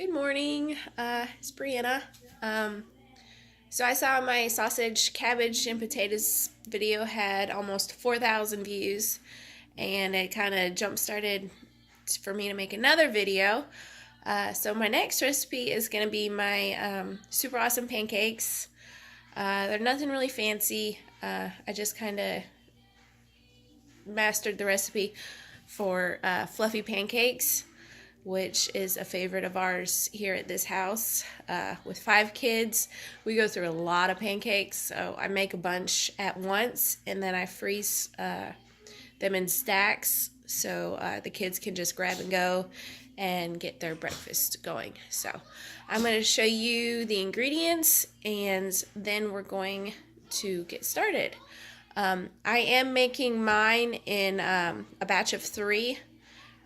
Good morning, it's Brianna. So I saw my sausage, cabbage, and potatoes video had almost 4,000 views, and it kind of jump-started for me to make another video. So my next recipe is going to be my super awesome pancakes. They're nothing really fancy. I just kind of mastered the recipe for fluffy pancakes, which is a favorite of ours here at this house. With 5 kids, we go through a lot of pancakes, so I make a bunch at once, and then I freeze them in stacks so the kids can just grab and go and get their breakfast going. So I'm going to show you the ingredients, and then we're going to get started. I am making mine in a batch of 3.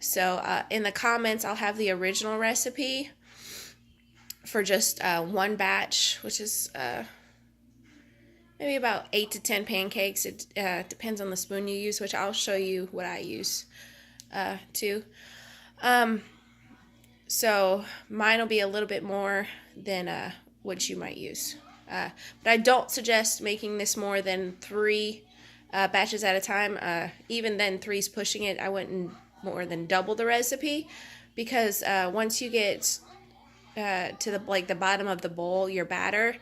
So in the comments, I'll have the original recipe for just one batch, which is maybe about 8 to 10 pancakes. It depends on the spoon you use, which I'll show you what I use too. So mine will be a little bit more than what you might use. But I don't suggest making this more than 3 batches at a time. Even then, 3's pushing it. I wouldn't more than double the recipe, because once you get to the bottom of the bowl, your batter,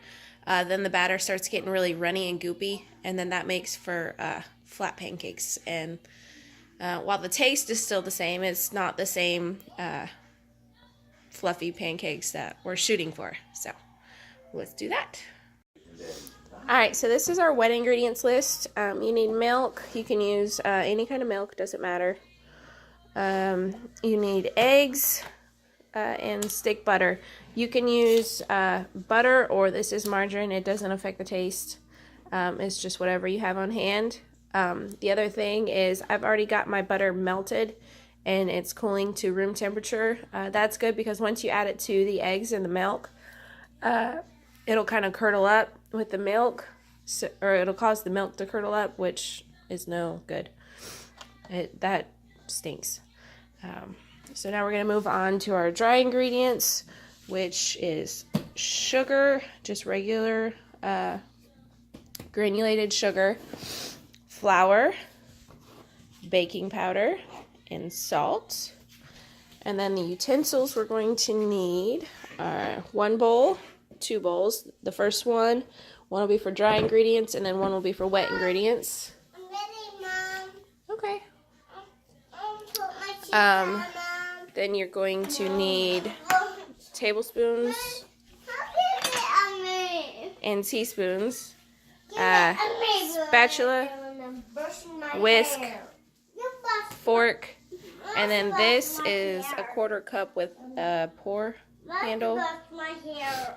then the batter starts getting really runny and goopy, and then that makes for flat pancakes. And while the taste is still the same, it's not the same fluffy pancakes that we're shooting for. So let's do that. Alright, so this is our wet ingredients list. You need milk. You can use any kind of milk, doesn't matter. You need eggs and stick butter. You can use butter, or this is margarine. It doesn't affect the taste. It's just whatever you have on hand. The other thing is I've already got my butter melted and it's cooling to room temperature. That's good because once you add it to the eggs and the milk, it'll kind of curdle up with the milk, or it'll cause the milk to curdle up, which is no good. That stinks. So now we're going to move on to our dry ingredients, which is sugar, just regular granulated sugar, flour, baking powder, and salt. And then the utensils we're going to need are 1 bowl, 2 bowls. The first one will be for dry ingredients, and then one will be for wet ingredients. I'm ready, Mom. Okay. Put my Then you're going to need tablespoons and teaspoons, spatula, whisk, fork, and then this is a 1/4 cup with a pour handle,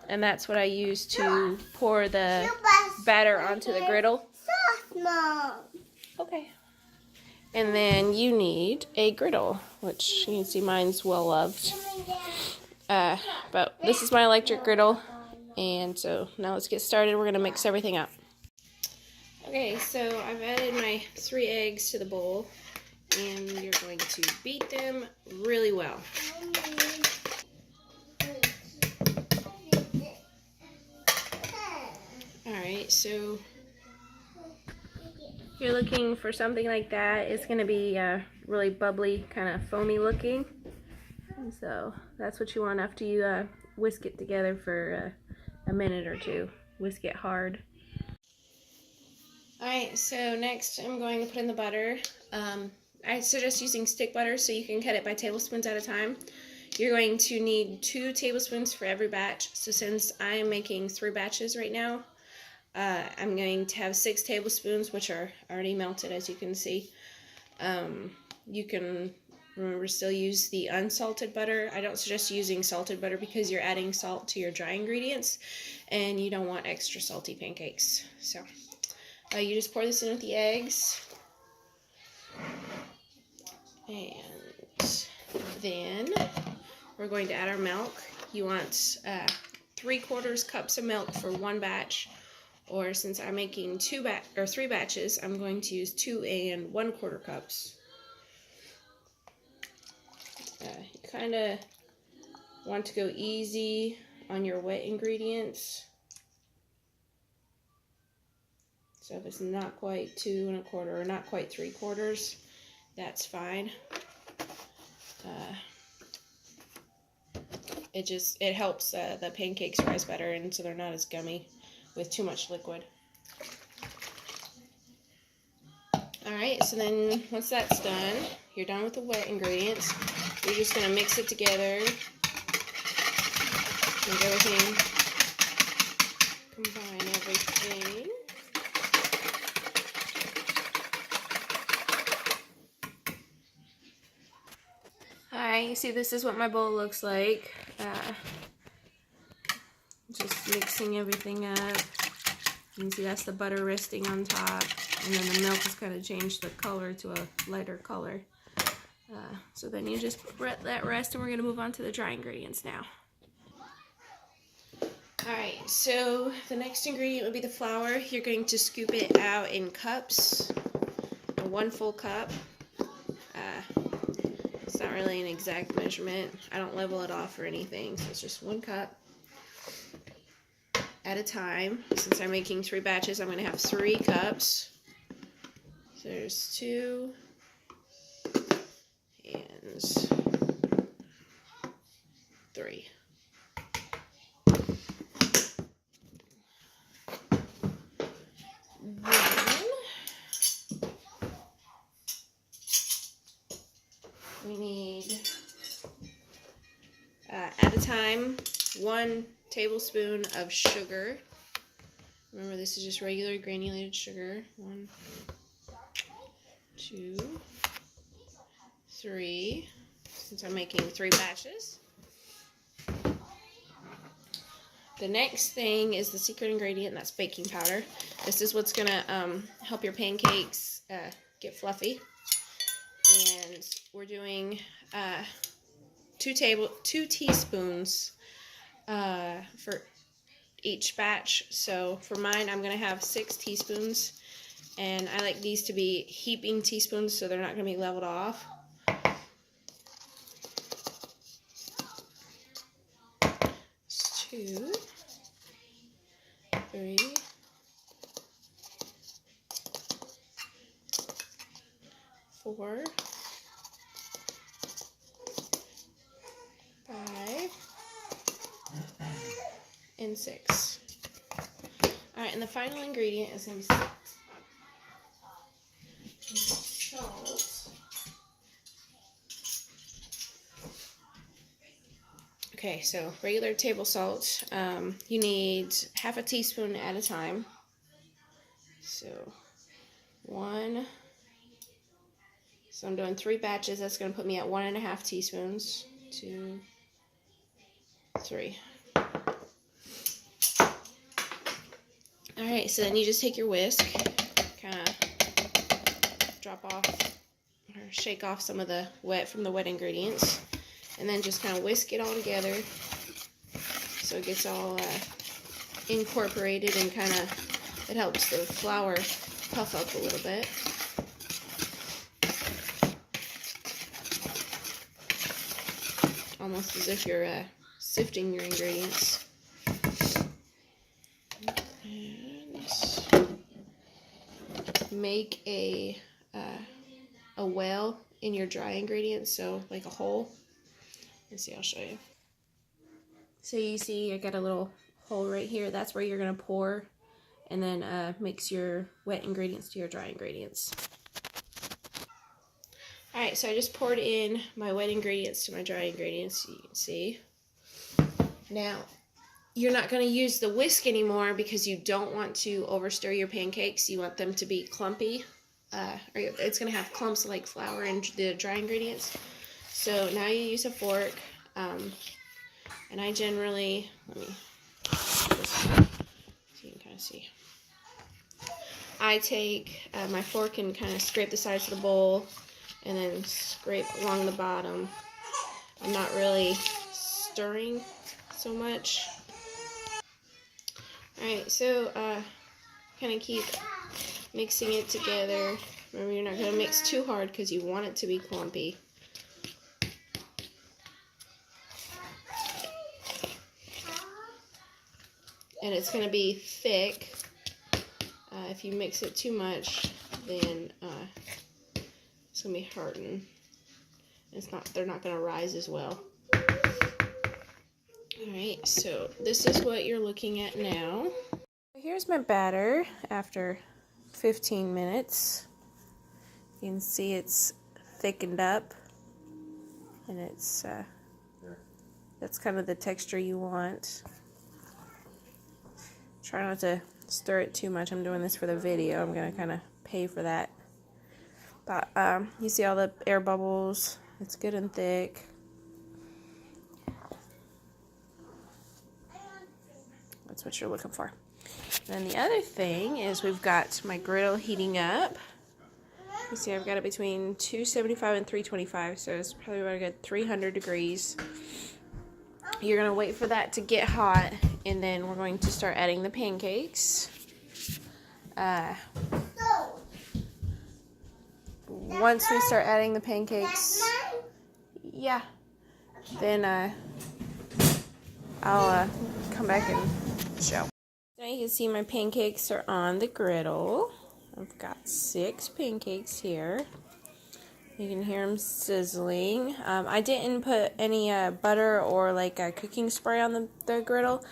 and that's what I use to pour the batter onto the griddle. Okay. And then you need a griddle, which you can see mine's well loved. But this is my electric griddle. And so now let's get started. We're going to mix everything up. Okay, so I've added my 3 eggs to the bowl. And you're going to beat them really well. Alright, so if you're looking for something like that, it's going to be really bubbly, kind of foamy looking. And so that's what you want after you whisk it together for a minute or 2. Whisk it hard. Alright, so next I'm going to put in the butter. I suggest using stick butter so you can cut it by tablespoons at a time. You're going to need 2 tablespoons for every batch. So since I am making 3 batches right now, I'm going to have 6 tablespoons, which are already melted, as you can see. You can, remember, still use the unsalted butter. I don't suggest using salted butter because you're adding salt to your dry ingredients, and you don't want extra salty pancakes. So you just pour this in with the eggs. And then we're going to add our milk. You want 3/4 cups of milk for 1 batch. Or since I'm making 3 batches, I'm going to use 2 and 1/4 cups. You kind of want to go easy on your wet ingredients. So if it's not quite 2 1/4 or not quite 3/4, that's fine. It helps the pancakes rise better, and so they're not as gummy with too much liquid. Alright, so then once that's done, you're done with the wet ingredients. You're just going to mix it together. Make everything, combine everything. Alright, you see this is what my bowl looks like. Just mixing everything up. You can see that's the butter resting on top. And then the milk has kind of changed the color to a lighter color. So then you just let that rest, and we're going to move on to the dry ingredients now. Alright, so the next ingredient would be the flour. You're going to scoop it out in cups, 1 full cup. It's not really an exact measurement. I don't level it off or anything, so it's just 1 cup at a time. Since I'm making 3 batches, I'm going to have 3 cups. So there's 2 and 3. We need, at a time, 1 tablespoon of sugar. Remember, this is just regular granulated sugar. 1, 2, 3, since I'm making 3 batches. The next thing is the secret ingredient, and that's baking powder. This is what's going to help your pancakes get fluffy. And we're doing 2 teaspoons for each batch. So for mine, I'm going to have 6 teaspoons. And I like these to be heaping teaspoons, so they're not going to be leveled off. It's 2, 3, 4, 5, and 6. Alright, and the final ingredient is going to be salt. Okay, so regular table salt. You need half a teaspoon at a time. So 1. So I'm doing 3 batches. That's going to put me at 1.5 teaspoons. 2, 3. Alright, so then you just take your whisk, kind of drop off or shake off some of the wet from the wet ingredients, and then just kind of whisk it all together so it gets all incorporated, and kind of it helps the flour puff up a little bit. Almost as if you're sifting your ingredients. And make a well in your dry ingredients, so like a hole. Let's see, I'll show you. So you see I got a little hole right here. That's where you're going to pour, and then mix your wet ingredients to your dry ingredients. Alright, so I just poured in my wet ingredients to my dry ingredients, so you can see. Now, you're not going to use the whisk anymore because you don't want to overstir your pancakes. You want them to be clumpy. Or it's going to have clumps like flour in the dry ingredients. So now you use a fork. And I generally, let me, so you can kind of see. I take my fork and kind of scrape the sides of the bowl, and then scrape along the bottom. I'm not really stirring so much. Alright, so kind of keep mixing it together. Remember, you're not going to mix too hard because you want it to be clumpy. and it's going to be thick. If you mix it too much, then it's going to be hardened. They're not going to rise as well. Alright, so this is what you're looking at now. Here's my batter after 15 minutes. You can see it's thickened up, and that's kind of the texture you want. Try not to stir it too much. I'm doing this for the video. I'm going to kind of pay for that. But you see all the air bubbles. It's good and thick. That's what you're looking for. And the other thing is we've got my griddle heating up. You see I've got it between 275 and 325, so it's probably about a good 300 degrees. You're going to wait for that to get hot, and then we're going to start adding the pancakes. Once we start adding the pancakes, yeah, then I'll come back and show. Now you can see my pancakes are on the griddle. I've got 6 pancakes here. You can hear them sizzling. I didn't put any butter or like cooking spray on the griddle.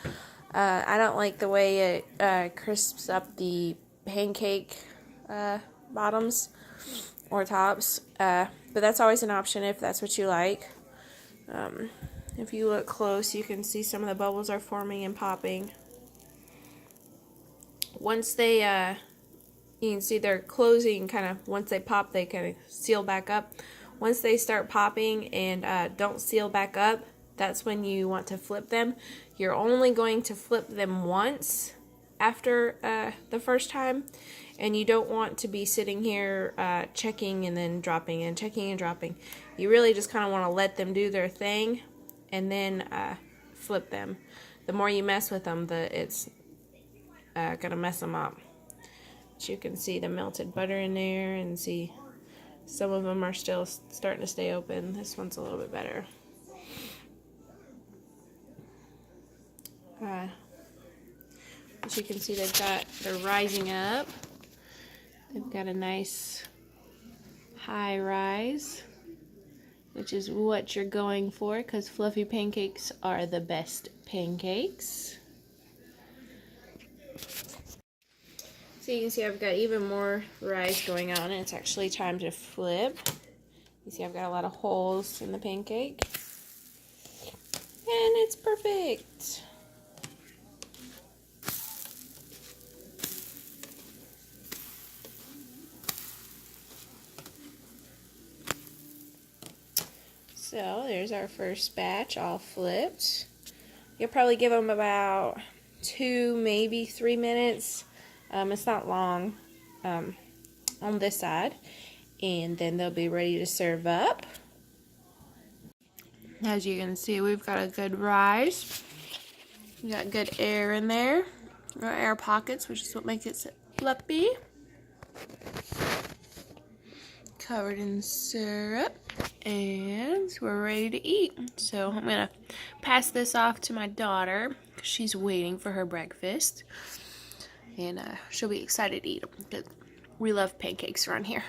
I don't like the way it crisps up the pancake bottoms or tops. But that's always an option if that's what you like. If you look close, you can see some of the bubbles are forming and popping. Once they, you can see they're closing kind of, once they pop, they kind of seal back up. Once they start popping and don't seal back up, that's when you want to flip them. You're only going to flip them once after the first time, and you don't want to be sitting here checking and then dropping and checking and dropping. You really just kind of want to let them do their thing and then flip them. The more you mess with them, it's gonna mess them up. But you can see the melted butter in there, and see some of them are still starting to stay open. This one's a little bit better. As you can see, they're rising up. They've got a nice high rise, which is what you're going for, because fluffy pancakes are the best pancakes. So you can see I've got even more rise going on, and it's actually time to flip. You see I've got a lot of holes in the pancake, and it's perfect. So there's our first batch all flipped. You'll probably give them about 2, maybe 3 minutes. It's not long on this side, and then they'll be ready to serve up. As you can see, we've got a good rise. We got good air in there, or air pockets, which is what makes it fluffy. Covered in syrup, and we're ready to eat. So I'm gonna pass this off to my daughter because she's waiting for her breakfast, and she'll be excited to eat them because we love pancakes around here.